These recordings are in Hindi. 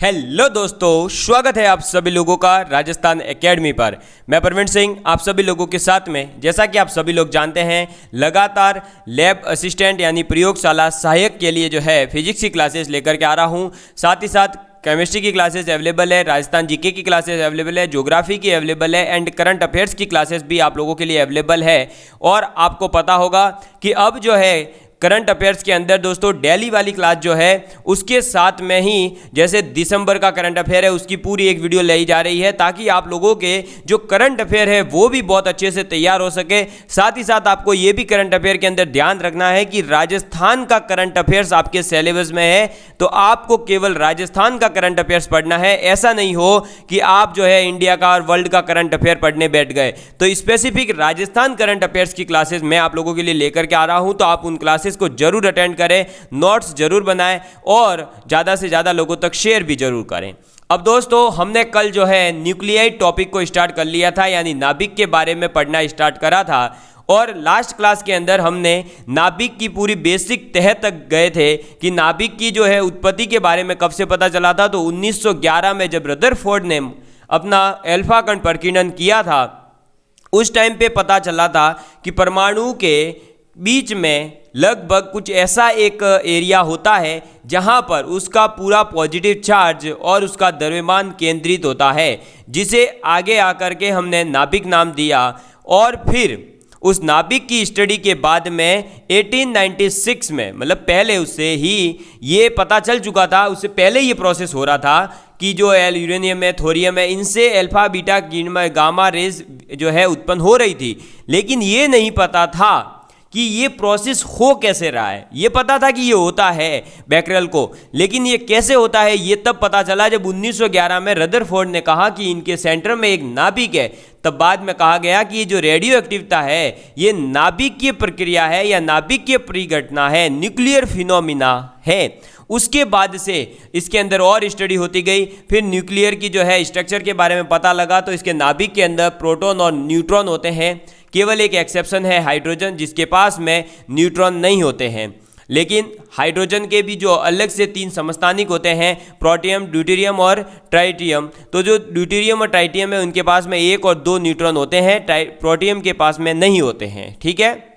हेलो दोस्तों, स्वागत है आप सभी लोगों का राजस्थान एकेडमी पर। मैं प्रवीण सिंह आप सभी लोगों के साथ में, जैसा कि आप सभी लोग जानते हैं, लगातार लैब असिस्टेंट यानी प्रयोगशाला सहायक के लिए जो है फिजिक्स की क्लासेस लेकर के आ रहा हूं। साथ ही साथ केमिस्ट्री की क्लासेस अवेलेबल है, राजस्थान जीके की क्लासेस अवेलेबल है, ज्योग्राफी की अवेलेबल है एंड करंट अफेयर्स की क्लासेस भी आप लोगों के लिए अवेलेबल है। और आपको पता होगा कि अब जो है करंट अफेयर्स के अंदर दोस्तों डेली वाली क्लास जो है उसके साथ में ही जैसे दिसंबर का करंट अफेयर है उसकी पूरी एक वीडियो लाई जा रही है, ताकि आप लोगों के जो करंट अफेयर है वो भी बहुत अच्छे से तैयार हो सके। साथ ही साथ आपको ये भी करंट अफेयर के अंदर ध्यान रखना है कि राजस्थान का करंट अफेयर्स आपके सिलेबस में है, तो आपको केवल राजस्थान का करंट अफेयर्स पढ़ना है। ऐसा नहीं हो कि आप जो है इंडिया का और वर्ल्ड का करंट अफेयर पढ़ने बैठ गए। तो स्पेसिफिक राजस्थान करंट अफेयर्स की क्लासेस मैं आप लोगों के लिए लेकर के आ रहा हूं, तो आप उन क्लासेस को जरूर अटेंड करें, नोट्स जरूर बनाएं और ज्यादा से ज्यादा लोगों तक शेयर भी जरूर करें। अब दोस्तों, हमने कल जो है न्यूक्लियाई टॉपिक को स्टार्ट कर लिया था, यानी नाभिक के बारे में पढ़ना स्टार्ट करा था। और लास्ट क्लास के अंदर हमने नाभिक की पूरी बेसिक तह तक गए थे कि नाभिक की जो है उत्पत्ति के बारे में कब से पता चला था। तो 1911 में जब रदरफोर्ड ने अपना अल्फा कण प्रकीर्णन किया था, उस टाइम पे पता चला था कि परमाणु के बीच में लगभग कुछ ऐसा एक एरिया होता है जहां पर उसका पूरा पॉजिटिव चार्ज और उसका द्रव्यमान केंद्रित होता है, जिसे आगे आकर के हमने नाभिक नाम दिया। और फिर उस नाभिक की स्टडी के बाद में 1896 में, मतलब पहले उससे ही ये पता चल चुका था, उससे पहले ये प्रोसेस हो रहा था कि जो यूरेनियम है, थोरियम है, इनसे अल्फा बीटा गामा रेज जो है उत्पन्न हो रही थी। लेकिन ये नहीं पता था कि ये प्रोसेस हो कैसे रहा है। ये पता था कि ये होता है बैक्टेरियल को, लेकिन ये कैसे होता है ये तब पता चला जब 1911 में रदरफोर्ड ने कहा कि इनके सेंटर में एक नाभिक है। तब बाद में कहा गया कि ये जो रेडियो एक्टिविटी है ये नाभिकीय प्रक्रिया है या नाभिकीय परिघटना है, न्यूक्लियर फिनोमिना है। उसके बाद से इसके अंदर और स्टडी होती गई, फिर न्यूक्लियर की जो है स्ट्रक्चर के बारे में पता लगा। तो इसके नाभिक के अंदर प्रोटॉन और न्यूट्रॉन होते हैं। केवल एक एक्सेप्शन है हाइड्रोजन, जिसके पास में न्यूट्रॉन नहीं होते हैं। लेकिन हाइड्रोजन के भी जो अलग से 3 समस्थानिक होते हैं, प्रोटियम, ड्यूटेरियम और ट्राइटियम। तो जो ड्यूटेरियम और ट्राइटियम है उनके पास में 1 और 2 न्यूट्रॉन होते हैं, प्रोटियम के पास में नहीं होते हैं। ठीक है,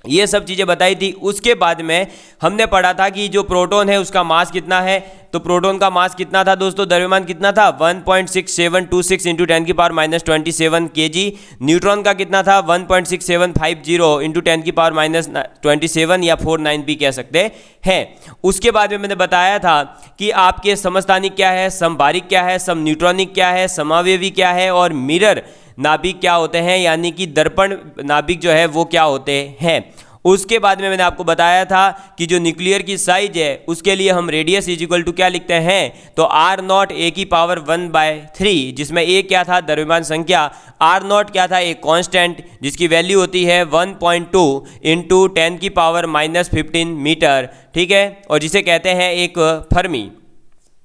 ये सब चीज़ें बताई थी। उसके बाद में हमने पढ़ा था कि जो प्रोटॉन है उसका मास कितना है। तो प्रोटॉन का मास कितना था दोस्तों, द्रव्यमान कितना था 1.6726 इंटू 10⁻27 kg। न्यूट्रॉन का कितना था 1.6750 इंटू 10⁻27 या 49 भी कह सकते हैं। उसके बाद में मैंने बताया था कि आपके समस्थानिक क्या है, समभारिक क्या है, सम न्यूट्रॉनिक क्या है, समावयवी क्या है और मिरर नाभिक क्या होते हैं, यानी कि दर्पण नाभिक जो है वो क्या होते हैं। उसके बाद में मैंने आपको बताया था कि जो न्यूक्लियर की साइज है उसके लिए हम रेडियस इज इक्वल टू क्या लिखते हैं, तो R0 a की पावर 1/3, जिसमें a क्या था द्रव्यमान संख्या, R0 क्या था एक कांस्टेंट जिसकी वैल्यू होती है 1.2 इंटू 10⁻15 मीटर। ठीक है, और जिसे कहते हैं एक फर्मी।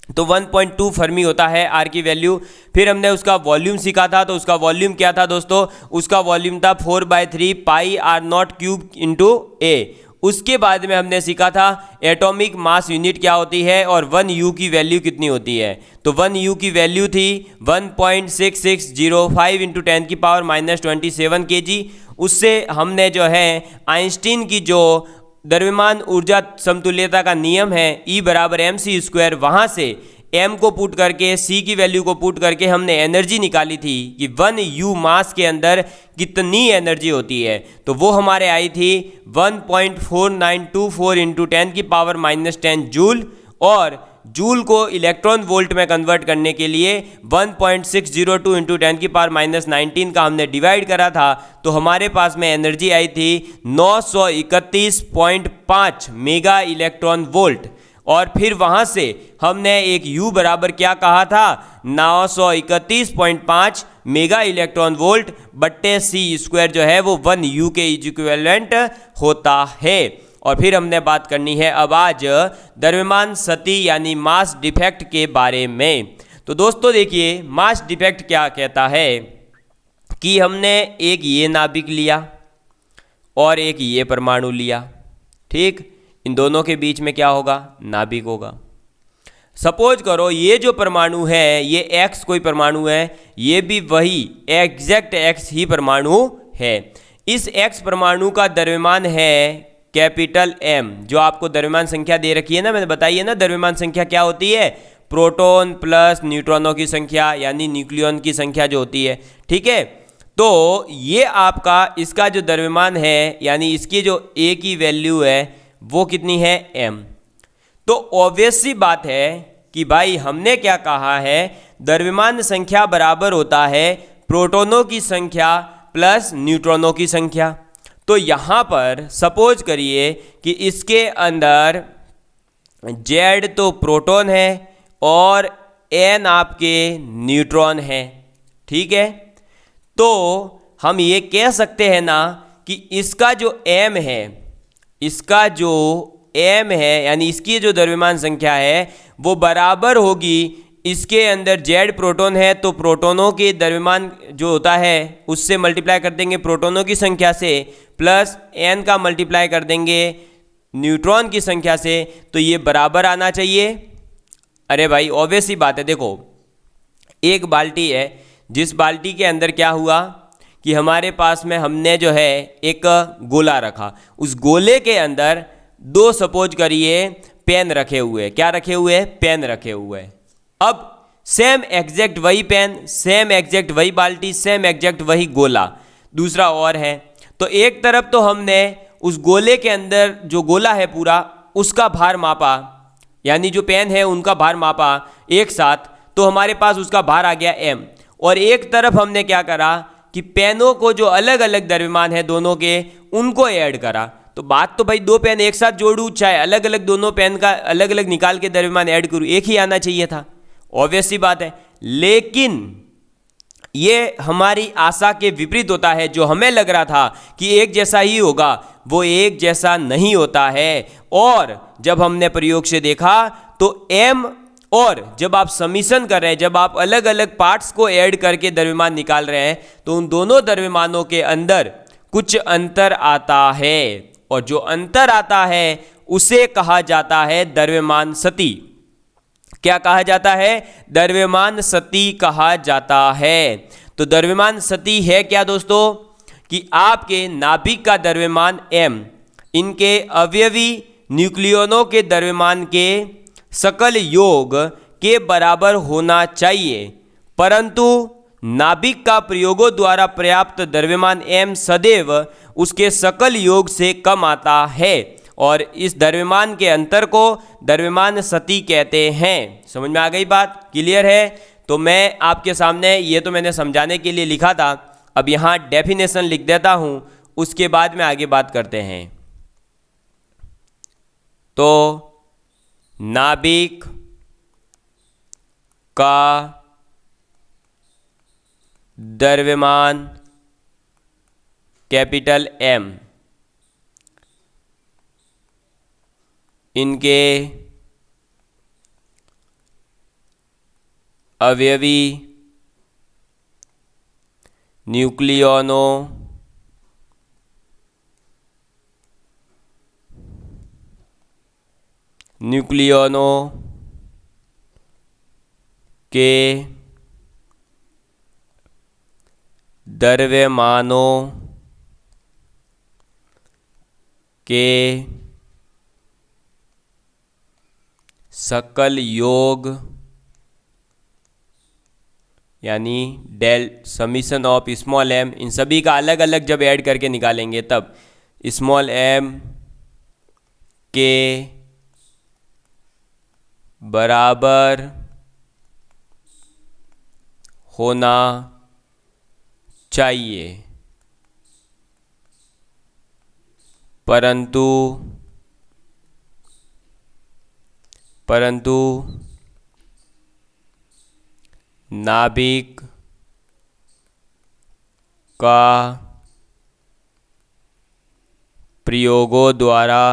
तो 1.2 फर्मी होता है आर की वैल्यू। फिर हमने उसका वॉल्यूम सीखा था। तो उसका वॉल्यूम क्या था दोस्तों, उसका वॉल्यूम था 4/3 पाई R0 क्यूब इंटू ए। उसके बाद में हमने सीखा था एटॉमिक मास यूनिट क्या होती है और 1 U की वैल्यू कितनी होती है। तो 1 U की वैल्यू थी 1.6605 इंटू 10⁻27 kg। उससे हमने जो है आइंस्टीन की जो द्रव्यमान ऊर्जा समतुल्यता का नियम है E बराबर mc², वहाँ से m को पुट करके c की वैल्यू को पुट करके हमने एनर्जी निकाली थी कि 1 U मास के अंदर कितनी एनर्जी होती है। तो वो हमारे आई थी 1.4924 इंटू 10⁻10 जूल। और जूल को इलेक्ट्रॉन वोल्ट में कन्वर्ट करने के लिए 1.602 इंटू 10⁻19 का हमने डिवाइड करा था। तो हमारे पास में एनर्जी आई थी 931.5 मेगा इलेक्ट्रॉन वोल्ट। और फिर वहाँ से हमने एक U बराबर क्या कहा था, 931.5 मेगा इलेक्ट्रॉन वोल्ट बट्टे c² जो है वो 1 U के इक्विवेलेंट होता है। और फिर हमने बात करनी है अब आज द्रव्यमान सती यानी मास डिफेक्ट के बारे में। तो दोस्तों देखिए, मास डिफेक्ट क्या कहता है कि हमने एक ये नाभिक लिया और एक ये परमाणु लिया। ठीक, इन दोनों के बीच में क्या होगा, नाभिक होगा। सपोज करो ये जो परमाणु है, ये x कोई परमाणु है, ये भी वही एग्जैक्ट x ही परमाणु है। इस x परमाणु का द्रव्यमान है कैपिटल M, जो आपको द्रव्यमान संख्या दे रखी है ना, मैंने बताई है ना द्रव्यमान संख्या क्या होती है, प्रोटॉन प्लस न्यूट्रॉनों की संख्या यानी न्यूक्लियॉन की संख्या जो होती है, ठीक है। तो ये आपका इसका जो द्रव्यमान है यानी इसकी जो A की वैल्यू है वो कितनी है, M। तो ऑब्वियस सी बात है कि भाई हमने क्या कहा है, द्रव्यमान संख्या बराबर होता है प्रोटॉनों की संख्या प्लस न्यूट्रॉनों की संख्या। तो यहाँ पर सपोज करिए कि इसके अंदर Z तो प्रोटॉन है और N आपके न्यूट्रॉन है, ठीक है। तो हम ये कह सकते हैं ना कि इसका जो M है, इसका जो M है यानी इसकी जो द्रव्यमान संख्या है वो बराबर होगी, इसके अंदर Z प्रोटॉन है तो प्रोटॉनों के द्रव्यमान जो होता है उससे मल्टीप्लाई कर देंगे प्रोटॉनों की संख्या से, प्लस N का मल्टीप्लाई कर देंगे न्यूट्रॉन की संख्या से, तो ये बराबर आना चाहिए। अरे भाई ऑब्वियस ही बात है। देखो एक बाल्टी है, जिस बाल्टी के अंदर क्या हुआ कि हमारे पास में हमने जो है एक गोला रखा, उस गोले के अंदर दो सपोज करिए पेन रखे हुए, क्या रखे हुए, पेन रखे हुए। अब सेम एग्जैक्ट वही पेन, सेम एग्जैक्ट वही बाल्टी, सेम एग्जैक्ट वही गोला दूसरा और है। तो एक तरफ तो हमने उस गोले के अंदर जो गोला है पूरा उसका भार मापा, यानी जो पेन है उनका भार मापा एक साथ, तो हमारे पास उसका भार आ गया M। और एक तरफ हमने क्या करा कि पेनों को जो अलग अलग द्रव्यमान है दोनों के उनको ऐड करा। तो बात तो भाई दो पेन एक साथ जोड़ूं चाहे अलग अलग दोनों पेन का अलग अलग निकाल के द्रव्यमान ऐड करूं, एक ही आना चाहिए था, ऑब्वियस सी बात है। लेकिन ये हमारी आशा के विपरीत होता है। जो हमें लग रहा था कि एक जैसा ही होगा वो एक जैसा नहीं होता है। और जब हमने प्रयोग से देखा तो M और जब आप समीशन कर रहे हैं, जब आप अलग अलग पार्ट्स को ऐड करके द्रव्यमान निकाल रहे हैं तो उन दोनों द्रव्यमानों के अंदर कुछ अंतर आता है, और जो अंतर आता है उसे कहा जाता है द्रव्यमान सती। क्या कहा जाता है, द्रव्यमान सती कहा जाता है। तो द्रव्यमान सती है क्या दोस्तों, कि आपके नाभिक का द्रव्यमान M इनके अवयवी न्यूक्लियनों के द्रव्यमान के सकल योग के बराबर होना चाहिए, परंतु नाभिक का प्रयोगों द्वारा पर्याप्त द्रव्यमान M सदैव उसके सकल योग से कम आता है, और इस द्रव्यमान के अंतर को द्रव्यमान सती कहते हैं। समझ में आ गई बात, क्लियर है। तो मैं आपके सामने ये तो मैंने समझाने के लिए लिखा था, अब यहाँ डेफिनेशन लिख देता हूँ, उसके बाद में आगे बात करते हैं। तो नाभिक का द्रव्यमान कैपिटल M इनके अवयवी न्यूक्लियनों के द्रव्यमानों के सकल योग यानी del summation of small m, इन सभी का अलग अलग जब ऐड करके निकालेंगे तब स्मॉल m के बराबर होना चाहिए, परंतु नाभिक का प्रयोगों द्वारा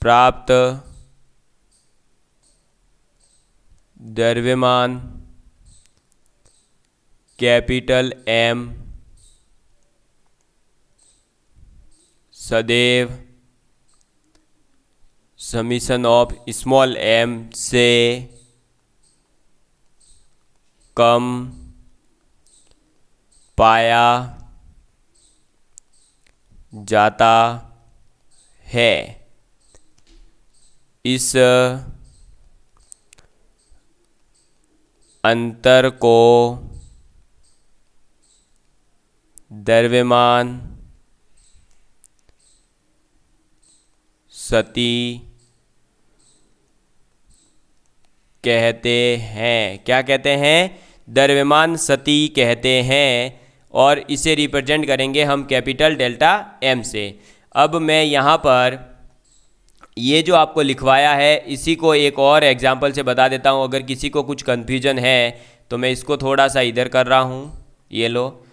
प्राप्त द्रव्यमान कैपिटल M सदैव समीशन ऑफ स्मॉल m से कम पाया जाता है। इस अंतर को द्रव्यमान सती कहते हैं। क्या कहते हैं? द्रव्यमान सती कहते हैं। और इसे रिप्रेजेंट करेंगे हम कैपिटल डेल्टा m से। अब मैं यहाँ पर ये जो आपको लिखवाया है इसी को एक और एग्जांपल से बता देता हूँ। अगर किसी को कुछ कन्फ्यूजन है तो मैं इसको थोड़ा सा इधर कर रहा हूँ, ये लो,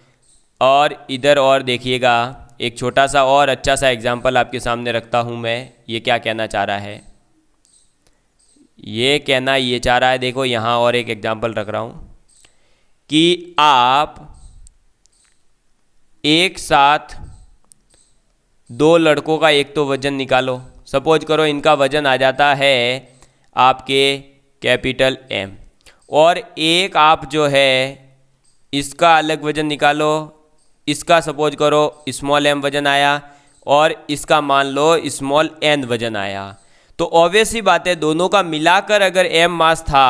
और इधर और देखिएगा, एक छोटा सा और अच्छा सा एग्जांपल आपके सामने रखता हूँ मैं। ये क्या कहना चाह रहा है? ये कहना ये चाह रहा है, देखो यहाँ और एक एग्जांपल रख रहा हूँ कि आप एक साथ दो लड़कों का एक तो वज़न निकालो। सपोज करो इनका वज़न आ जाता है आपके कैपिटल M, और एक आप जो है इसका अलग वज़न निकालो। इसका सपोज करो स्मॉल m वज़न आया और इसका मान लो स्मॉल n वज़न आया। तो ऑब्वियस ही बात है, दोनों का मिलाकर अगर m मास था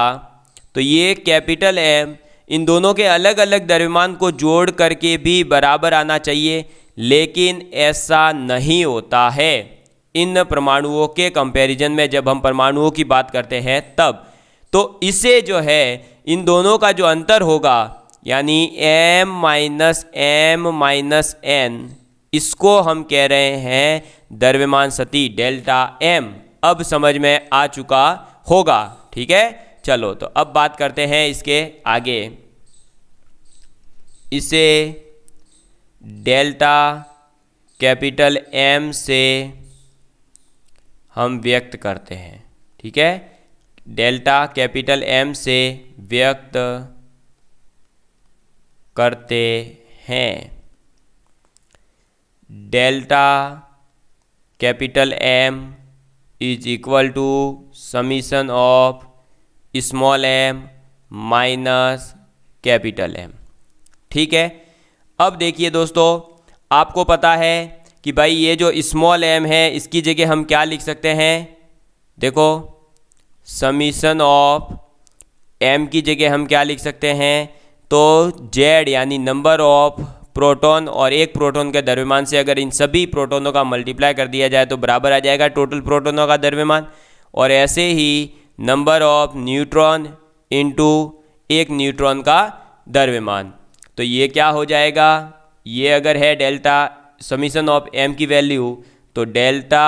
तो ये कैपिटल M इन दोनों के अलग अलग द्रव्यमान को जोड़ करके भी बराबर आना चाहिए, लेकिन ऐसा नहीं होता है इन परमाणुओं के कंपैरिजन में। जब हम परमाणुओं की बात करते हैं तब तो इसे जो है इन दोनों का जो अंतर होगा यानी m-m-n, इसको हम कह रहे हैं द्रव्यमान सती डेल्टा m। अब समझ में आ चुका होगा, ठीक है। चलो तो अब बात करते हैं इसके आगे। इसे डेल्टा कैपिटल M से हम व्यक्त करते हैं, ठीक है। डेल्टा कैपिटल M से व्यक्त करते हैं। Delta capital M is equal to summation of small m minus capital M, ठीक है। अब देखिए दोस्तों, आपको पता है कि भाई ये जो स्मॉल m है इसकी जगह हम क्या लिख सकते हैं? देखो समीशन ऑफ m की जगह हम क्या लिख सकते हैं? तो z यानी नंबर ऑफ प्रोटॉन, और एक प्रोटॉन के द्रव्यमान से अगर इन सभी प्रोटॉनों का मल्टीप्लाई कर दिया जाए तो बराबर आ जाएगा टोटल प्रोटॉनों का द्रव्यमान। और ऐसे ही नंबर ऑफ न्यूट्रॉन इनटू एक न्यूट्रॉन का द्रव्यमान। तो ये क्या हो जाएगा? ये अगर है डेल्टा समीशन ऑफ m की वैल्यू, तो delta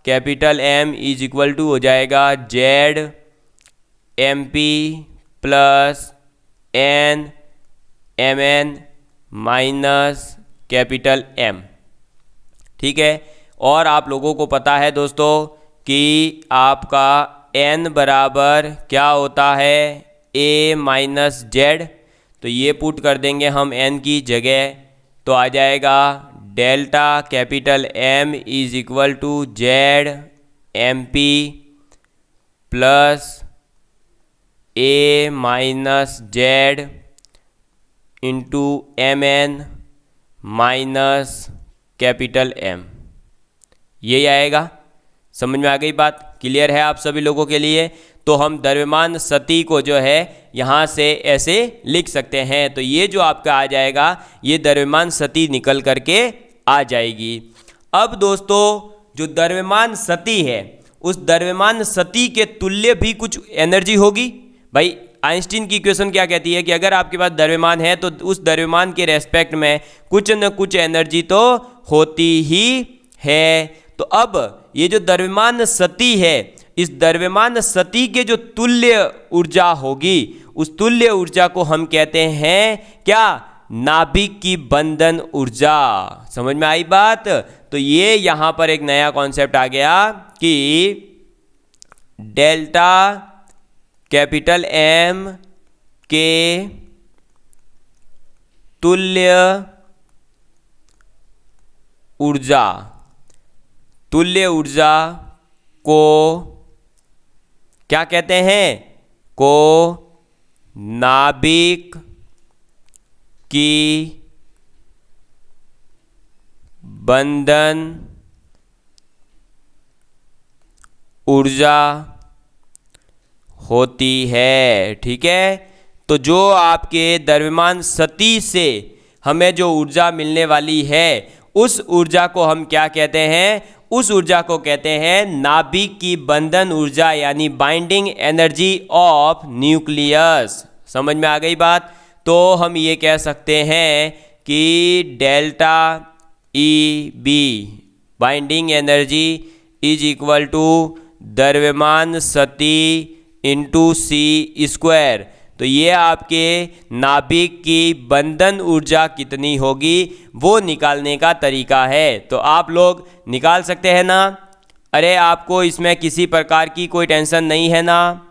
capital M is equal to हो जाएगा Z MP plus N MN minus capital M, ठीक है। और आप लोगों को पता है दोस्तों कि आपका N बराबर क्या होता है? A minus Z। तो ये पुट कर देंगे हम N की जगह, तो आ जाएगा delta capital M is equal to Z MP plus A minus Z into MN minus capital M। यही आएगा। समझ में आ गई बात? क्लियर है आप सभी लोगों के लिए? तो हम द्रव्यमान सती को जो है यहाँ से ऐसे लिख सकते हैं। तो ये जो आपका आ जाएगा ये द्रव्यमान सती निकल करके आ जाएगी। अब दोस्तों जो द्रव्यमान सती है उस द्रव्यमान सती के तुल्य भी कुछ एनर्जी होगी। भाई आइंस्टीन की इक्वेशन क्या कहती है कि अगर आपके पास द्रव्यमान है तो उस द्रव्यमान के रेस्पेक्ट में कुछ न कुछ एनर्जी तो होती ही है। तो अब ये जो द्रव्यमान सती है, इस द्रव्यमान सती के जो तुल्य ऊर्जा होगी उस तुल्य ऊर्जा को हम कहते हैं क्या? नाभिक की बंधन ऊर्जा। समझ में आई बात? तो ये यहां पर एक नया कॉन्सेप्ट आ गया कि डेल्टा कैपिटल M के तुल्य ऊर्जा तुल्य ऊर्जा को क्या कहते हैं? को नाभिक की बंधन ऊर्जा होती है। ठीक है, तो जो आपके द्रव्यमान सतही से हमें जो ऊर्जा मिलने वाली है उस ऊर्जा को हम क्या कहते हैं? उस ऊर्जा को कहते हैं नाभिक की बंधन ऊर्जा यानी बाइंडिंग एनर्जी ऑफ न्यूक्लियस। समझ में आ गई बात? तो हम ये कह सकते हैं कि delta E B binding energy is equal to द्रव्यमान सतही इंटू सी स्क्वायर। तो ये आपके नाभिक की बंधन ऊर्जा कितनी होगी वो निकालने का तरीका है। तो आप लोग निकाल सकते हैं ना? अरे आपको इसमें किसी प्रकार की कोई टेंशन नहीं है ना?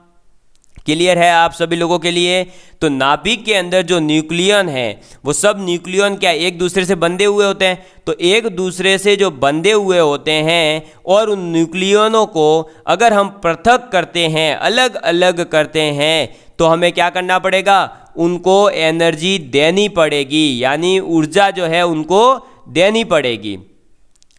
क्लियर है आप सभी लोगों के लिए? तो नाभिक के अंदर जो न्यूक्लियन है वो सब न्यूक्लियन क्या एक दूसरे से बंधे हुए होते हैं। तो एक दूसरे से जो बंधे हुए होते हैं और उन न्यूक्लियनों को अगर हम पृथक करते हैं, अलग अलग करते हैं, तो हमें क्या करना पड़ेगा? उनको एनर्जी देनी पड़ेगी, यानी ऊर्जा जो है उनको देनी पड़ेगी।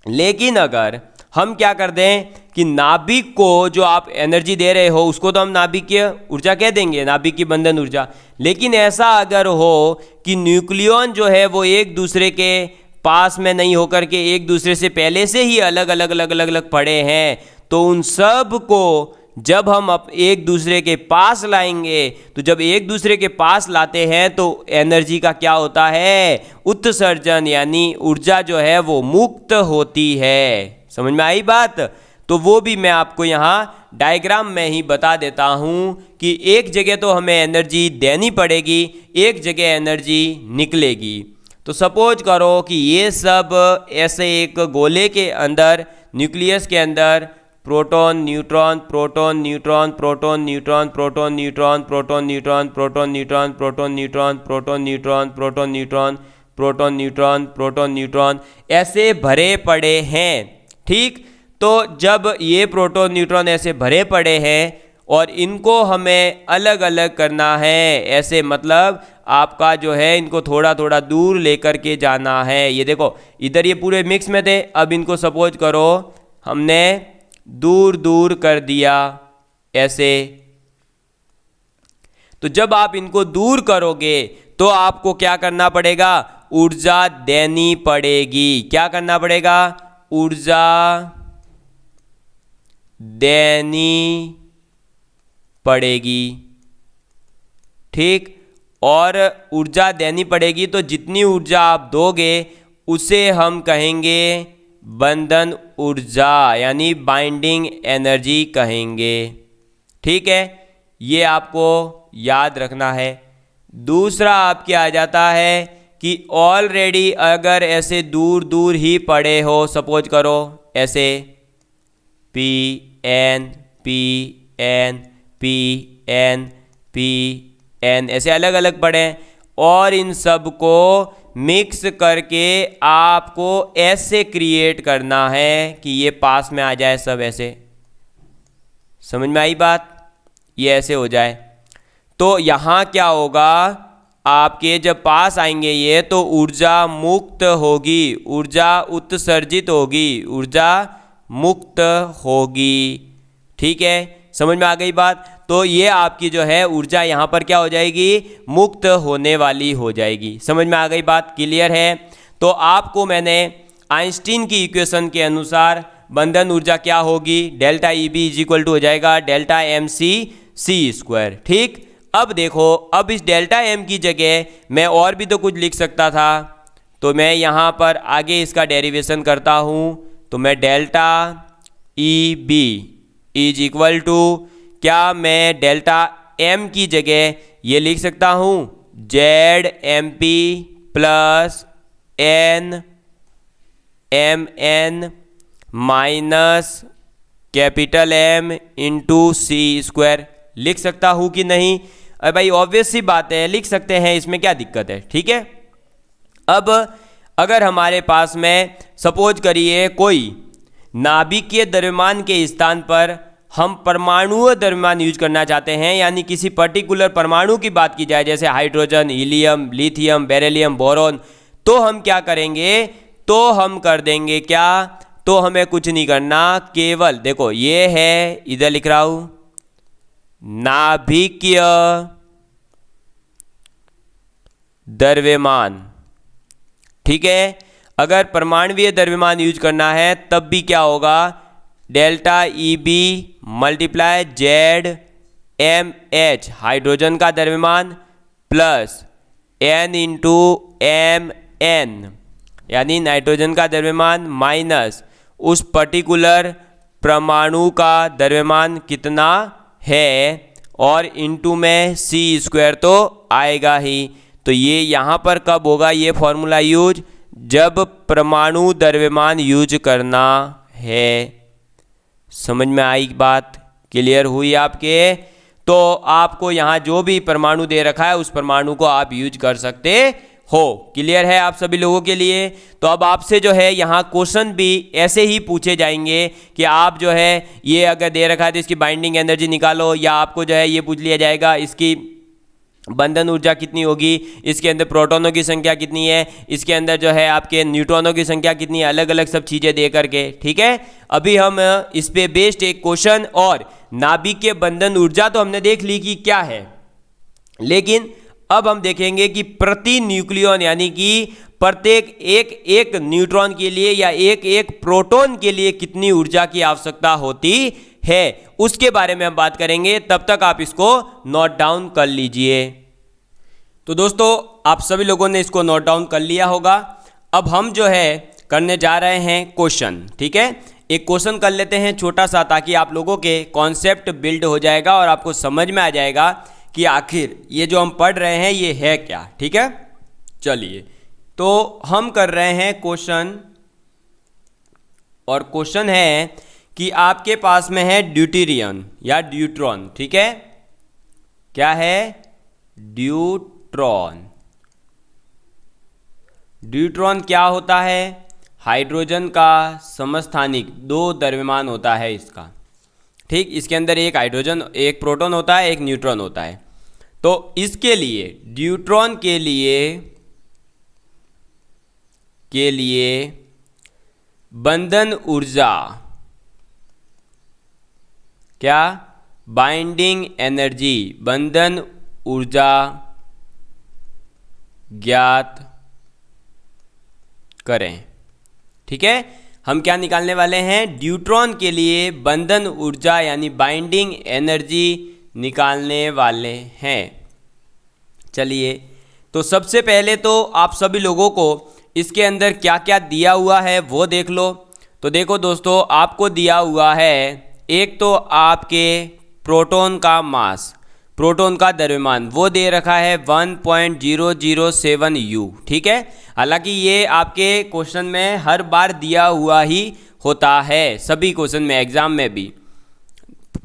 लेकिन अगर हम क्या कर दें कि नाभिक को जो आप एनर्जी दे रहे हो उसको तो हम नाभिकीय ऊर्जा कह देंगे, नाभिक की बंधन ऊर्जा। लेकिन ऐसा अगर हो कि न्यूक्लियन जो है वो एक दूसरे के पास में नहीं होकर के एक दूसरे से पहले से ही अलग अलग अलग अलग अलग पड़े हैं, तो उन सब को जब हम एक दूसरे के पास लाएंगे, तो जब एक दूसरे के पास लाते हैं तो एनर्जी का क्या होता है? उत्सर्जन, यानी ऊर्जा जो है वो मुक्त होती है। समझ में आई बात? तो वो भी मैं आपको यहाँ डायग्राम में ही बता देता हूँ कि एक जगह तो हमें एनर्जी देनी पड़ेगी, एक जगह एनर्जी निकलेगी। तो सपोज करो कि ये सब ऐसे एक गोले के अंदर, न्यूक्लियस के अंदर proton neutron proton neutron proton neutron proton neutron proton neutron proton neutron proton neutron proton neutron proton neutron proton neutron proton neutron ऐसे भरे पड़े हैं। ठीक, तो जब ये प्रोटॉन न्यूट्रॉन ऐसे भरे पड़े हैं और इनको हमें अलग अलग करना है, ऐसे मतलब आपका जो है इनको थोड़ा थोड़ा दूर लेकर के जाना है। ये देखो इधर ये पूरे मिक्स में थे, अब इनको सपोज करो हमने दूर दूर कर दिया ऐसे। तो जब आप इनको दूर करोगे तो आपको क्या करना पड़ेगा? ऊर्जा देनी पड़ेगी। क्या करना पड़ेगा? ऊर्जा देनी पड़ेगी। ठीक, और ऊर्जा देनी पड़ेगी तो जितनी ऊर्जा आप दोगे उसे हम कहेंगे बंधन ऊर्जा, यानी बाइंडिंग एनर्जी कहेंगे। ठीक है, ये आपको याद रखना है। दूसरा आपके आ जाता है कि ऑलरेडी अगर ऐसे दूर दूर ही पड़े हो, सपोज करो ऐसे P N P N P N P N ऐसे अलग अलग पड़े और इन सब को मिक्स करके आपको ऐसे क्रिएट करना है कि ये पास में आ जाए सब ऐसे। समझ में आई बात? ये ऐसे हो जाए तो यहाँ क्या होगा? आपके जब पास आएंगे ये तो ऊर्जा मुक्त होगी, ऊर्जा उत्सर्जित होगी, ऊर्जा मुक्त होगी। ठीक है, समझ में आ गई बात? तो ये आपकी जो है ऊर्जा यहाँ पर क्या हो जाएगी? मुक्त होने वाली हो जाएगी। समझ में आ गई बात? क्लियर है? तो आपको मैंने आइंस्टीन की इक्वेशन के अनुसार बंधन ऊर्जा क्या होगी? Delta E B is equal to हो जाएगा delta M C C square. ठीक, अब देखो, अब इस डेल्टा एम की जगह मैं और भी तो कुछ लिख सकता था, तो मैं यहाँ पर आगे इसका डेरिवेशन करता हूँ। तो मैं delta E B is equal to, क्या मैं डेल्टा एम की जगह ये लिख सकता हूँ Z M P plus N M N minus capital M into C square? लिख सकता हूँ कि नहीं? अरे भाई ऑब्वियस सी बात है, लिख सकते हैं, इसमें क्या दिक्कत है? ठीक है, अब अगर हमारे पास में सपोज करिए कोई नाभिकीय द्रव्यमान के स्थान पर हम परमाणु द्रव्यमान यूज करना चाहते हैं, यानी किसी पर्टिकुलर परमाणु की बात की जाए जैसे hydrogen, helium, lithium, beryllium, boron, तो हम क्या करेंगे, तो हम कर देंगे क्या, तो हमें कुछ नहीं करना, केवल देखो ये है, इधर लिख रहा हूं नाभिकीय द्रव्यमान। ठीक है, अगर परमाणुीय द्रव्यमान यूज करना है तब भी क्या होगा, delta E B multiply Z M H hydrogen का द्रव्यमान plus N into M N यानी नाइट्रोजन का द्रव्यमान माइनस उस पर्टिकुलर परमाणु का द्रव्यमान कितना है और इंटू में सी स्क्वायर तो आएगा ही। तो ये यहाँ पर कब होगा ये फॉर्मूला यूज, जब परमाणु द्रव्यमान यूज करना है। समझ में आई बात, क्लियर हुई आपके? तो आपको यहाँ जो भी परमाणु दे रखा है उस परमाणु को आप यूज कर सकते हो। क्लियर है आप सभी लोगों के लिए? तो अब आपसे जो है यहाँ क्वेश्चन भी ऐसे ही पूछे जाएंगे कि आप जो है ये अगर दे रखा है तो इसकी बाइंडिंग एनर्जी निकालो, या आपको जो है ये पूछ लिया जाएगा इसकी बंधन ऊर्जा कितनी होगी, इसके अंदर प्रोटॉनों की संख्या कितनी है, इसके अंदर जो है आपके न्यूट्रॉनों की संख्या कितनी है, अलग अलग सब चीज़ें दे करके। ठीक है, अभी हम इस पे बेस्ड एक क्वेश्चन और नाभिकीय बंधन ऊर्जा तो हमने देख ली कि क्या है, लेकिन अब हम देखेंगे कि प्रति न्यूक्लियॉन यानी कि प्रत्येक एक एक न्यूट्रॉन के लिए या एक एक प्रोटॉन के लिए कितनी ऊर्जा की आवश्यकता होती है, उसके बारे में हम बात करेंगे। तब तक आप इसको नोट डाउन कर लीजिए। तो दोस्तों आप सभी लोगों ने इसको नोट डाउन कर लिया होगा। अब हम जो है करने जा रहे हैं क्वेश्चन। ठीक है, एक क्वेश्चन कर लेते हैं छोटा सा, ताकि आप लोगों के कॉन्सेप्ट बिल्ड हो जाएगा और आपको समझ में आ जाएगा कि आखिर ये जो हम पढ़ रहे हैं ये है क्या। ठीक है, चलिए तो हम कर रहे हैं क्वेश्चन, और क्वेश्चन है कि आपके पास में है ड्यूटेरियम या ड्यूट्रॉन। ठीक है, क्या है, ड्यूट्रॉन। ड्यूट्रॉन क्या होता है, हाइड्रोजन का समस्थानिक दो द्रव्यमान होता है इसका। ठीक, इसके अंदर एक हाइड्रोजन एक प्रोटॉन होता है, एक न्यूट्रॉन होता है। तो इसके लिए ड्यूट्रॉन के लिए बंधन ऊर्जा क्या, बाइंडिंग एनर्जी, बंधन ऊर्जा ज्ञात करें। ठीक है, हम क्या निकालने वाले हैं, ड्यूट्रॉन के लिए बंधन ऊर्जा यानी बाइंडिंग एनर्जी निकालने वाले हैं। चलिए, तो सबसे पहले तो आप सभी लोगों को इसके अंदर क्या क्या दिया हुआ है वो देख लो। तो देखो दोस्तों, आपको दिया हुआ है एक तो आपके प्रोटॉन का मास, प्रोटॉन का द्रव्यमान वो दे रखा है 1.007 U। ठीक है, हालांकि ये आपके क्वेश्चन में हर बार दिया हुआ ही होता है, सभी क्वेश्चन में, एग्जाम में भी।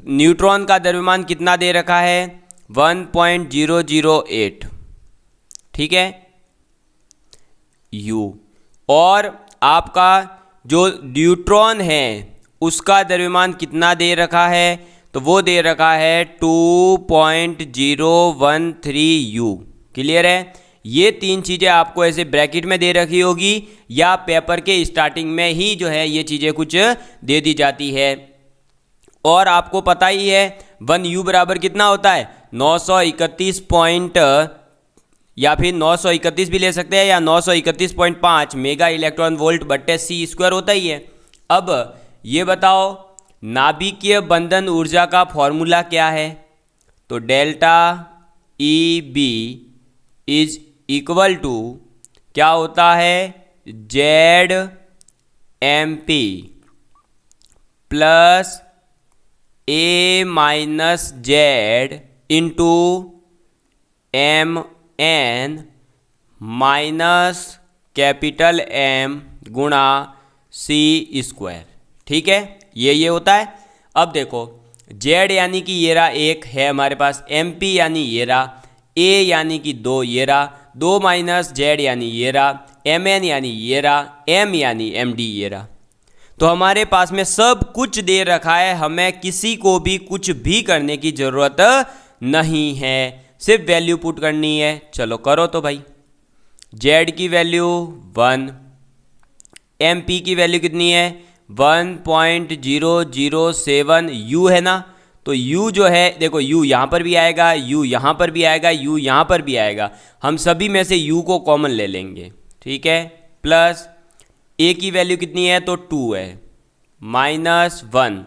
न्यूट्रॉन का द्रव्यमान कितना दे रखा है, 1.008। ठीक है, U। और आपका जो ड्यूट्रॉन है उसका द्रव्यमान कितना दे रखा है, तो वो दे रखा है 2.013 U। क्लियर है, ये तीन चीज़ें आपको ऐसे ब्रैकेट में दे रखी होगी, या पेपर के स्टार्टिंग में ही जो है ये चीज़ें कुछ दे दी जाती है। और आपको पता ही है 1 U बराबर कितना होता है, 931 पॉइंट, या फिर 931 भी ले सकते हैं, या 931.5 मेगा इलेक्ट्रॉन वोल्ट बट्टे C स्क्वायर होता ही है। अब ये बताओ नाभिकीय बंधन ऊर्जा का फॉर्मूला क्या है, तो delta E B is equal to क्या होता है, Z M P plus A minus Z into M N minus capital M गुणा सी स्क्वायर। ठीक है, ये होता है। अब देखो जेड यानी कि ये रहा एक है हमारे पास, एम पी यानी ये रहा, ए यानी कि 2 ये रहा, 2 माइनस जेड यानी ये रहा, एम एन यानी ये रहा, एम यानी एम डी ये रहा। तो हमारे पास में सब कुछ दे रखा है, हमें किसी को भी कुछ भी करने की ज़रूरत नहीं है, सिर्फ वैल्यू पुट करनी है। चलो करो तो भाई। z की वैल्यू 1, mp की वैल्यू कितनी है 1.007 u है ना। तो u जो है देखो, u यहाँ पर भी आएगा, u यहाँ पर भी आएगा, u यहाँ पर भी आएगा। हम सभी में से u को कॉमन ले लेंगे, ठीक है। प्लस a की वैल्यू कितनी है तो 2 है, -1,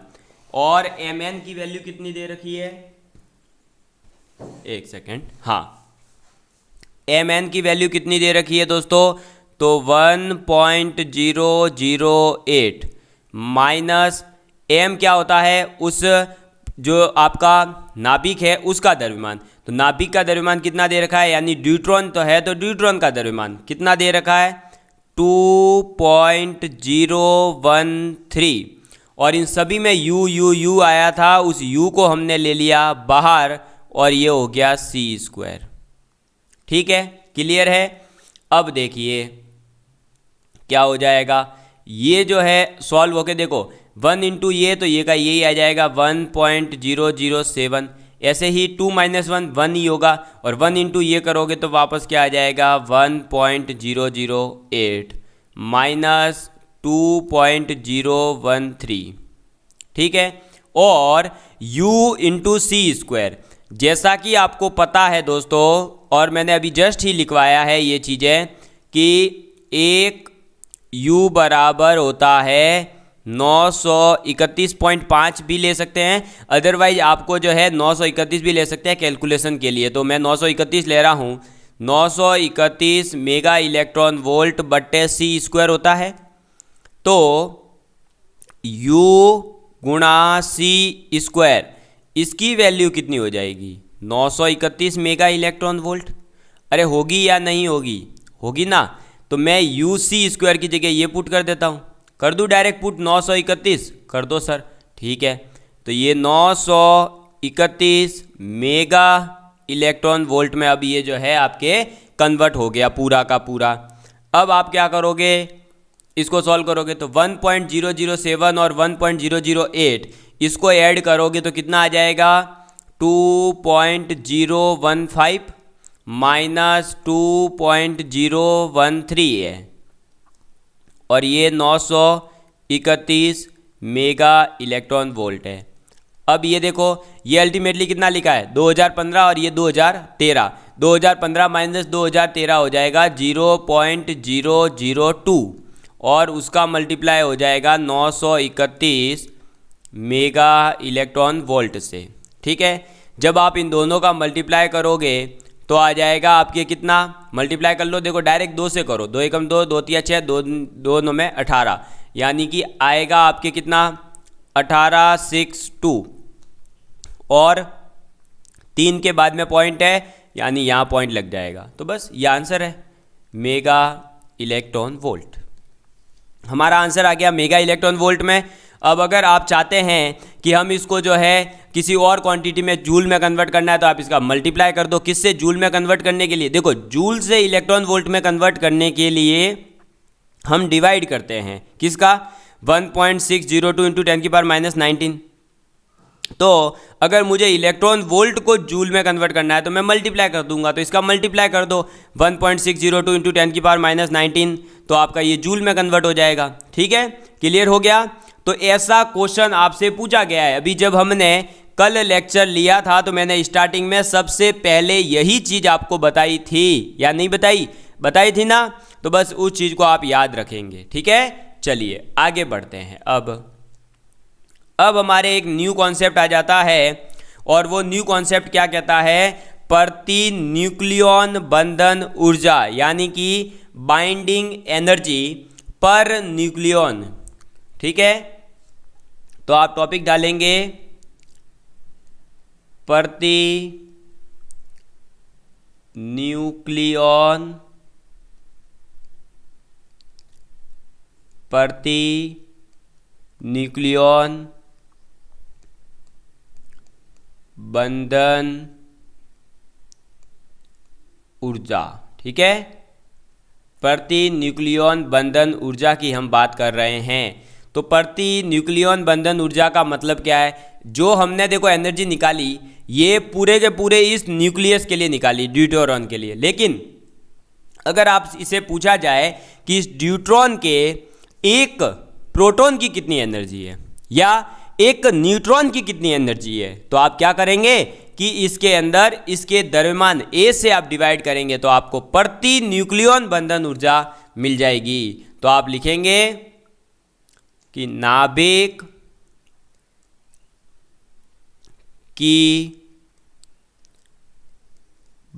और mn की वैल्यू कितनी दे रखी है, एक सेकेंड, हाँ, mn की वैल्यू कितनी दे रखी है दोस्तों, तो 1.008 माइनस m क्या होता है, उस जो आपका नाभिक है उसका द्रव्यमान। तो नाभिक का द्रव्यमान कितना दे रखा है, यानी ड्यूट्रॉन तो है, तो ड्यूट्रॉन का द्रव्यमान कितना दे रखा है 2.013, और इन सभी में u आया था, उस u को हमने ले लिया बाहर और ये हो गया c²। ठीक है, क्लियर है। अब देखिए क्या हो जाएगा, ये जो है सॉल्व होके देखो 1 इंटू ये, तो ये का यही आ जाएगा 1.007। ऐसे ही 2 - 1 1 ही होगा, और 1 इंटू ये करोगे तो वापस क्या आ जाएगा 1.008 माइनस 2.013। ठीक है, और u इंटू c², जैसा कि आपको पता है दोस्तों, और मैंने अभी जस्ट ही लिखवाया है ये चीज़ें, कि एक u बराबर होता है 931.5 भी ले सकते हैं, अदरवाइज आपको जो है 931 भी ले सकते हैं कैलकुलेशन के लिए। तो मैं 931 ले रहा हूँ, 931 मेगा इलेक्ट्रॉन वोल्ट बट्टे c² होता है। तो u गुणा c², इसकी वैल्यू कितनी हो जाएगी 931 मेगा इलेक्ट्रॉन वोल्ट। अरे होगी या नहीं होगी, होगी ना। तो मैं uc² की जगह ये पुट कर देता हूँ, कर दूँ डायरेक्ट पुट 931, कर दो सर, ठीक है। तो ये 931 मेगा इलेक्ट्रॉन वोल्ट में अब ये जो है आपके कन्वर्ट हो गया पूरा का पूरा। अब आप क्या करोगे, इसको सॉल्व करोगे तो 1.007 और 1.008 इसको ऐड करोगे तो कितना आ जाएगा 2.015 माइनस 2.013 है, और ये 931 मेगा इलेक्ट्रॉन वोल्ट है। अब ये देखो, ये अल्टीमेटली कितना लिखा है 2015 और ये 2013, 2015 माइनस 2013 हो जाएगा 0.002, और उसका मल्टीप्लाई हो जाएगा 931 मेगा इलेक्ट्रॉन वोल्ट से। ठीक है, जब आप इन दोनों का मल्टीप्लाई करोगे तो आ जाएगा आपके कितना, मल्टीप्लाई कर लो, देखो डायरेक्ट 2 से करो, 2 एकम 2, 2 तिया 6, 2 9 में 18, यानी कि आएगा आपके कितना 1862, और 3 के बाद में पॉइंट है, यानी यहाँ पॉइंट लग जाएगा। तो बस ये आंसर है, मेगा इलेक्ट्रॉन वोल्ट। हमारा आंसर आ गया मेगा इलेक्ट्रॉन वोल्ट में। अब अगर आप चाहते हैं कि हम इसको जो है किसी और क्वांटिटी में जूल में कन्वर्ट करना है, तो आप इसका मल्टीप्लाई कर दो। किससे, जूल में कन्वर्ट करने के लिए, देखो जूल से इलेक्ट्रॉन वोल्ट में कन्वर्ट करने के लिए हम डिवाइड करते हैं किसका 1.602 इंटू 10⁻⁻⁹। तो अगर मुझे इलेक्ट्रॉन वोल्ट को जूल में कन्वर्ट करना है तो मैं मल्टीप्लाई कर दूंगा, तो इसका मल्टीप्लाई कर दो 1.602 इंटू 10⁻⁹, तो आपका ये जूल में कन्वर्ट हो जाएगा। ठीक है, क्लियर हो गया। तो ऐसा क्वेश्चन आपसे पूछा गया है। अभी जब हमने कल लेक्चर लिया था तो मैंने स्टार्टिंग में सबसे पहले यही चीज़ आपको बताई थी, या नहीं बताई, बताई थी ना। तो बस उस चीज़ को आप याद रखेंगे। ठीक है, चलिए आगे बढ़ते हैं। अब हमारे एक न्यू कॉन्सेप्ट आ जाता है, और वो न्यू कॉन्सेप्ट क्या कहता है, प्रति न्यूक्लियॉन बंधन ऊर्जा, यानी कि बाइंडिंग एनर्जी पर न्यूक्लियॉन। ठीक है, तो आप टॉपिक डालेंगे प्रति न्यूक्लियॉन, प्रति न्यूक्लियॉन बंधन ऊर्जा। ठीक है, प्रति न्यूक्लियॉन बंधन ऊर्जा की हम बात कर रहे हैं। तो प्रति न्यूक्लियन बंधन ऊर्जा का मतलब क्या है, जो हमने देखो एनर्जी निकाली ये पूरे के पूरे इस न्यूक्लियस के लिए निकाली, ड्यूटेरॉन के लिए। लेकिन अगर आप इसे पूछा जाए कि इस ड्यूट्रॉन के एक प्रोटॉन की कितनी एनर्जी है या एक न्यूट्रॉन की कितनी एनर्जी है, तो आप क्या करेंगे कि इसके अंदर इसके द्रव्यमान A से आप डिवाइड करेंगे तो आपको प्रति न्यूक्लियन बंधन ऊर्जा मिल जाएगी। तो आप लिखेंगे कि नाभिक की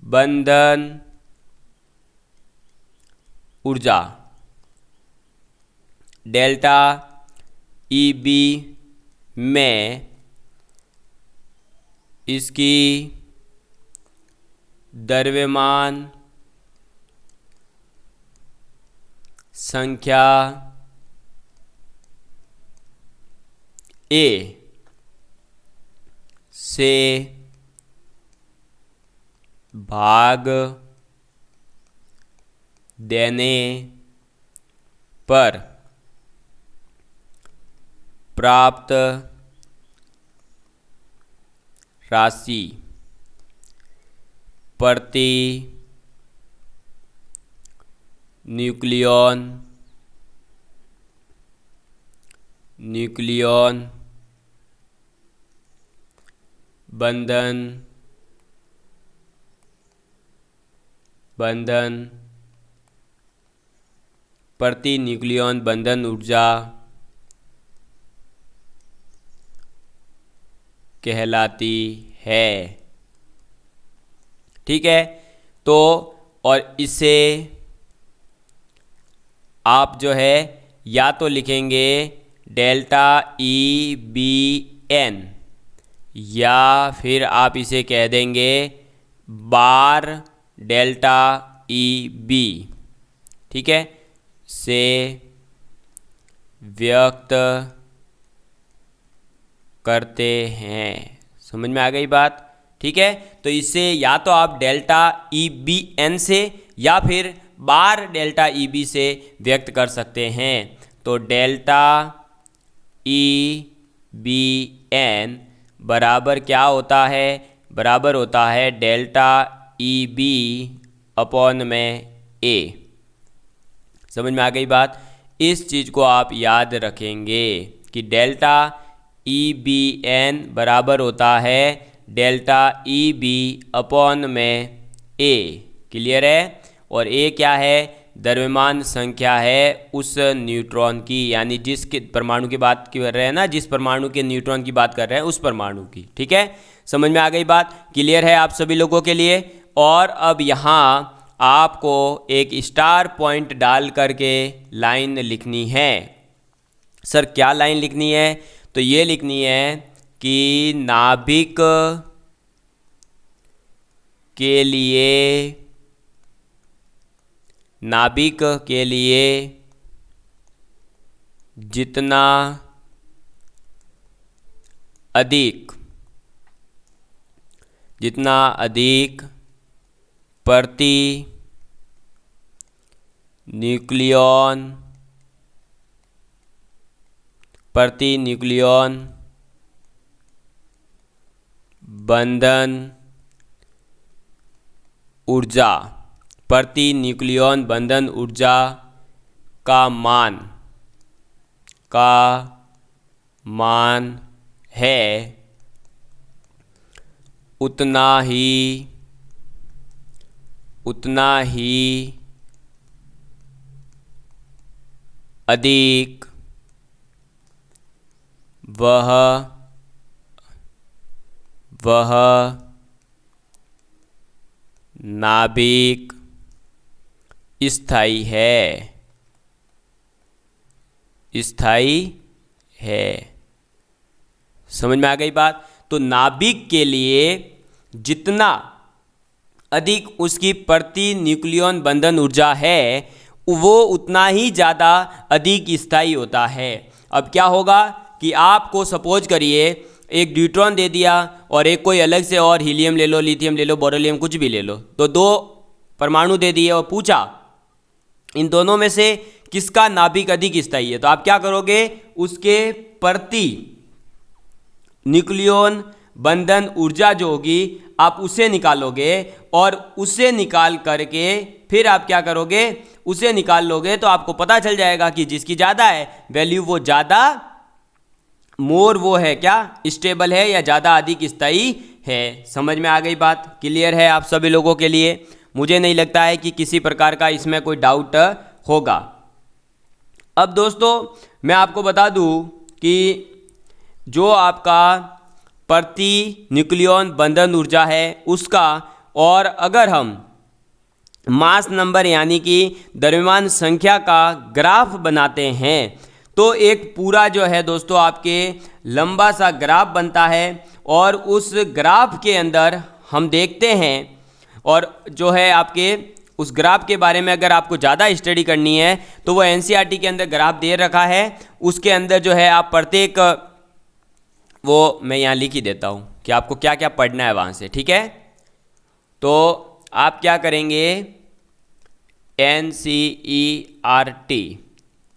बंधन ऊर्जा डेल्टा EB में इसकी द्रव्यमान संख्या A से भाग देने पर प्राप्त राशि प्रति न्यूक्लियन बंधन प्रति न्यूक्लियन बंधन ऊर्जा कहलाती है। ठीक है, तो और इसे आप जो है या तो लिखेंगे डेल्टा EBN या फिर आप इसे कह देंगे बार डेल्टा EB, ठीक है, से व्यक्त करते हैं। समझ में आ गई बात? ठीक है, तो इससे या तो आप डेल्टा EBN से या फिर बार डेल्टा EB से व्यक्त कर सकते हैं। तो डेल्टा EBN बराबर क्या होता है, बराबर होता है डेल्टा EB अपॉन में A। समझ में आ गई बात? इस चीज़ को आप याद रखेंगे कि डेल्टा EBN बराबर होता है डेल्टा EB अपॉन में A। क्लियर है? और A क्या है? द्रव्यमान संख्या है उस न्यूट्रॉन की, यानी जिस परमाणु की बात कर रहे हैं ना, जिस परमाणु के न्यूट्रॉन की बात कर रहे हैं उस परमाणु की। ठीक है, समझ में आ गई बात? क्लियर है आप सभी लोगों के लिए? और अब यहाँ आपको एक स्टार पॉइंट डाल करके लाइन लिखनी है। सर क्या लाइन लिखनी है? तो ये लिखनी है कि नाभिक के लिए जितना अधिक प्रति न्यूक्लियन बंधन ऊर्जा का मान है, उतना ही अधिक वह नाभिक स्थायी है। समझ में आ गई बात? तो नाभिक के लिए जितना अधिक उसकी प्रति न्यूक्लियन बंधन ऊर्जा है वो उतना ही ज़्यादा अधिक स्थायी होता है। अब क्या होगा कि आपको सपोज करिए एक ड्यूट्रॉन दे दिया और एक कोई अलग से और हीलियम ले लो, लिथियम ले लो, बोरोलियम कुछ भी ले लो, तो दो परमाणु दे दिए और पूछा इन दोनों में से किसका नाभिक अधिक स्थायी है, तो आप क्या करोगे? उसके प्रति न्यूक्लियन बंधन ऊर्जा जो होगी आप उसे निकालोगे, और उसे निकाल करके फिर आप क्या करोगे, उसे निकाल लोगे तो आपको पता चल जाएगा कि जिसकी ज़्यादा है वैल्यू वो ज़्यादा मोर वो है क्या स्टेबल है या ज़्यादा अधिक स्थायी है। समझ में आ गई बात? क्लियर है आप सभी लोगों के लिए? मुझे नहीं लगता है कि किसी प्रकार का इसमें कोई डाउट होगा। अब दोस्तों मैं आपको बता दूं कि जो आपका प्रति न्यूक्लियन बंधन ऊर्जा है उसका, और अगर हम मास नंबर यानी कि द्रव्यमान संख्या का ग्राफ बनाते हैं तो एक पूरा जो है दोस्तों आपके लंबा सा ग्राफ बनता है, और उस ग्राफ के अंदर हम देखते हैं, और जो है आपके उस ग्राफ के बारे में अगर आपको ज़्यादा स्टडी करनी है तो वो एनसीईआरटी के अंदर ग्राफ दे रखा है, उसके अंदर जो है आप प्रत्येक, वो मैं यहाँ लिख ही देता हूँ कि आपको क्या क्या पढ़ना है वहाँ से, ठीक है। तो आप क्या करेंगे, एनसीईआरटी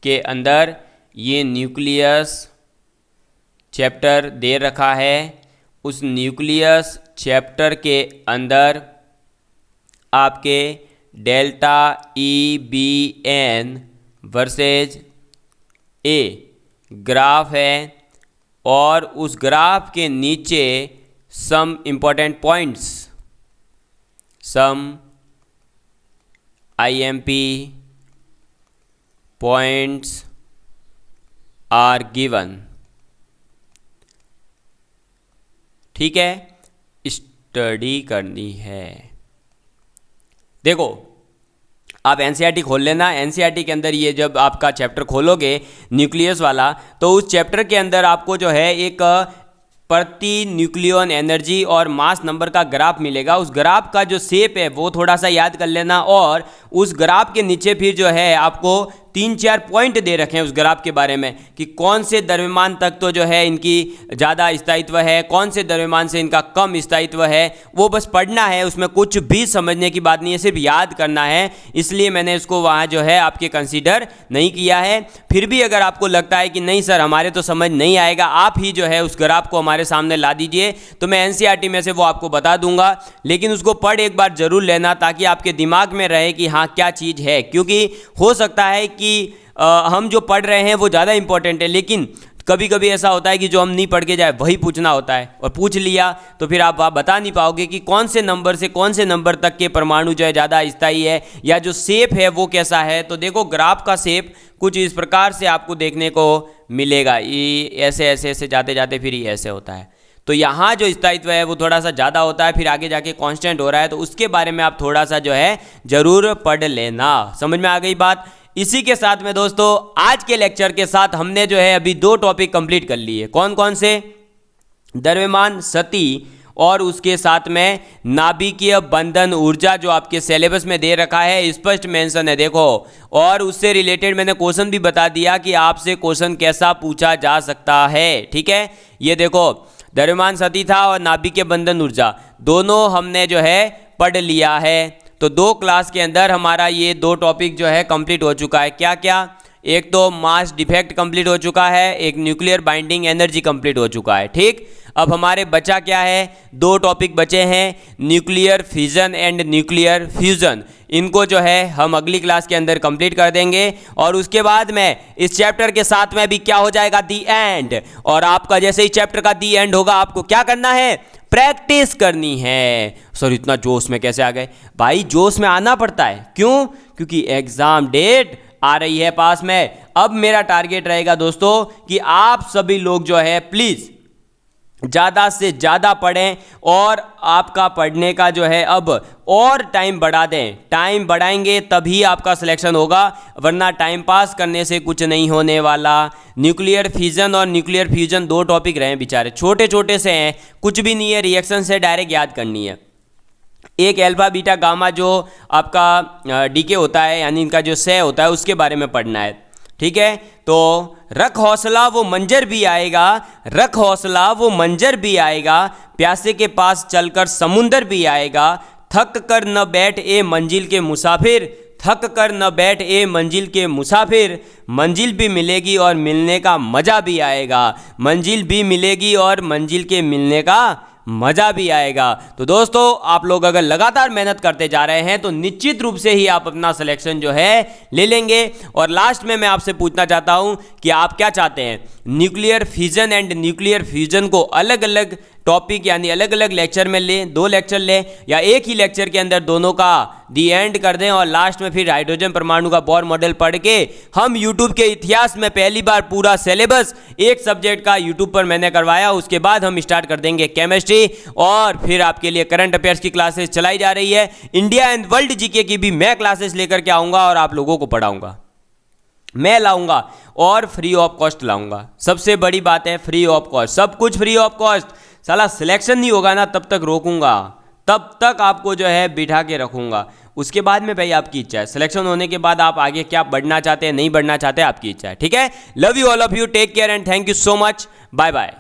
के अंदर ये न्यूक्लियस चैप्टर दे रखा है, उस न्यूक्लियस चैप्टर के अंदर आपके delta E B N versus A graph है, और उस ग्राफ के नीचे some important points, some IMP points are given, ठीक है, स्टडी करनी है। देखो आप एनसीईआरटी खोल लेना, एनसीईआरटी के अंदर ये जब आपका चैप्टर खोलोगे न्यूक्लियस वाला, तो उस चैप्टर के अंदर आपको जो है एक प्रति न्यूक्लियन एनर्जी और मास नंबर का ग्राफ मिलेगा। उस ग्राफ का जो शेप है वो थोड़ा सा याद कर लेना, और उस ग्राफ के नीचे फिर जो है आपको 3-4 पॉइंट दे रखे हैं उस ग्राफ के बारे में कि कौन से द्रव्यमान तक तो जो है इनकी ज़्यादा स्थायित्व है, कौन से द्रव्यमान से इनका कम स्थायित्व है, वो बस पढ़ना है, उसमें कुछ भी समझने की बात नहीं है, सिर्फ याद करना है। इसलिए मैंने इसको वहाँ जो है आपके कंसीडर नहीं किया है। फिर भी अगर आपको लगता है कि नहीं सर हमारे तो समझ नहीं आएगा, आप ही जो है उस ग्राफ को हमारे सामने ला दीजिए, तो मैं एनसीईआरटी में से वो आपको बता दूंगा, लेकिन उसको पढ़ एक बार जरूर लेना ताकि आपके दिमाग में रहे कि हाँ क्या चीज़ है। क्योंकि हो सकता है कि हम जो पढ़ रहे हैं वो ज़्यादा इंपॉर्टेंट है, लेकिन कभी कभी ऐसा होता है कि जो हम नहीं पढ़ के जाए वही पूछना होता है, और पूछ लिया तो फिर आप बता नहीं पाओगे कि कौन से नंबर से कौन से नंबर तक के परमाणु जो है ज़्यादा स्थायी है, या जो शेप है वो कैसा है। तो देखो ग्राफ का शेप कुछ इस प्रकार से आपको देखने को मिलेगा, ये ऐसे ऐसे ऐसे जाते जाते फिर ये ऐसे होता है। तो यहाँ जो स्थायित्व है वो थोड़ा सा ज़्यादा होता है, फिर आगे जाके कांस्टेंट हो रहा है, तो उसके बारे में आप थोड़ा सा जो है ज़रूर पढ़ लेना। समझ में आ गई बात? इसी के साथ में दोस्तों आज के लेक्चर के साथ हमने जो है अभी 2 टॉपिक कंप्लीट कर लिए। कौन कौन से? द्रव्यमान स्थिति और उसके साथ में नाभिकीय बंधन ऊर्जा, जो आपके सिलेबस में दे रखा है, स्पष्ट मेंशन है देखो, और उससे रिलेटेड मैंने क्वेश्चन भी बता दिया कि आपसे क्वेश्चन कैसा पूछा जा सकता है। ठीक है, ये देखो द्रव्यमान स्थिति था और नाभिकीय बंधन ऊर्जा दोनों हमने जो है पढ़ लिया है। तो 2 क्लास के अंदर हमारा ये 2 टॉपिक जो है कंप्लीट हो चुका है। क्या क्या? एक तो मास डिफेक्ट कंप्लीट हो चुका है, एक न्यूक्लियर बाइंडिंग एनर्जी कंप्लीट हो चुका है। ठीक, अब हमारे बचा क्या है? 2 टॉपिक बचे हैं, nuclear fission and nuclear fusion. इनको जो है हम अगली क्लास के अंदर कंप्लीट कर देंगे, और उसके बाद में इस चैप्टर के साथ में भी क्या हो जाएगा? दी एंड। और आपका जैसे ही चैप्टर का दी एंड होगा आपको क्या करना है? प्रैक्टिस करनी है। सर इतना जोश में कैसे आ गए? भाई जोश में आना पड़ता है। क्यों? क्योंकि एग्जाम डेट आ रही है पास में। अब मेरा टारगेट रहेगा दोस्तों कि आप सभी लोग जो है प्लीज ज़्यादा से ज़्यादा पढ़ें, और आपका पढ़ने का जो है अब और टाइम बढ़ा दें। टाइम बढ़ाएंगे तभी आपका सिलेक्शन होगा, वरना टाइम पास करने से कुछ नहीं होने वाला। न्यूक्लियर फिजन और न्यूक्लियर फ्यूजन 2 टॉपिक रहे बेचारे, छोटे छोटे से हैं, कुछ भी नहीं है, रिएक्शन से डायरेक्ट याद करनी है। एक अल्फा बीटा गामा जो आपका डीके होता है, यानी इनका जो क्षय होता है, उसके बारे में पढ़ना है। ठीक है, तो रख हौसला वो मंजर भी आएगा, रख हौसला वो मंजर भी आएगा, प्यासे के पास चलकर समुंदर भी आएगा, थक कर न बैठ ए मंजिल के मुसाफिर, थक कर न बैठ ए मंजिल के मुसाफिर, मंजिल भी मिलेगी और मिलने का मज़ा भी आएगा। मंजिल भी मिलेगी और मंजिल के मिलने का मज़ा भी आएगा। तो दोस्तों, आप लोग अगर लगातार मेहनत करते जा रहे हैं तो निश्चित रूप से ही आप अपना सिलेक्शन जो है ले लेंगे। और लास्ट में मैं आपसे पूछना चाहता हूं कि आप क्या चाहते हैं, nuclear fission and nuclear fusion को अलग अलग टॉपिक यानी अलग अलग लेक्चर में लें, 2 लेक्चर लें, या एक ही लेक्चर के अंदर दोनों का दी एंड कर दें और लास्ट में फिर हाइड्रोजन परमाणु का बोर मॉडल पढ़ के हम यूट्यूब के इतिहास में पहली बार पूरा सिलेबस एक सब्जेक्ट का यूट्यूब पर मैंने करवाया, उसके बाद हम स्टार्ट कर देंगे केमिस्ट्री, और फिर आपके लिए करंट अफेयर्स की क्लासेस चलाई जा रही है। इंडिया एंड वर्ल्ड जीके की भी मैं क्लासेस लेकर के आऊँगा और आप लोगों को पढ़ाऊँगा, मैं लाऊंगा और फ्री ऑफ कॉस्ट लाऊंगा। सबसे बड़ी बात है फ्री ऑफ कॉस्ट, सब कुछ फ्री ऑफ कॉस्ट। साला सिलेक्शन नहीं होगा ना तब तक रोकूंगा, तब तक आपको जो है बिठा के रखूंगा। उसके बाद में भाई आपकी इच्छा है, सिलेक्शन होने के बाद आप आगे क्या बढ़ना चाहते हैं नहीं बढ़ना चाहते आपकी इच्छा है। ठीक है, love you all of you, take care and thank you so much, bye bye.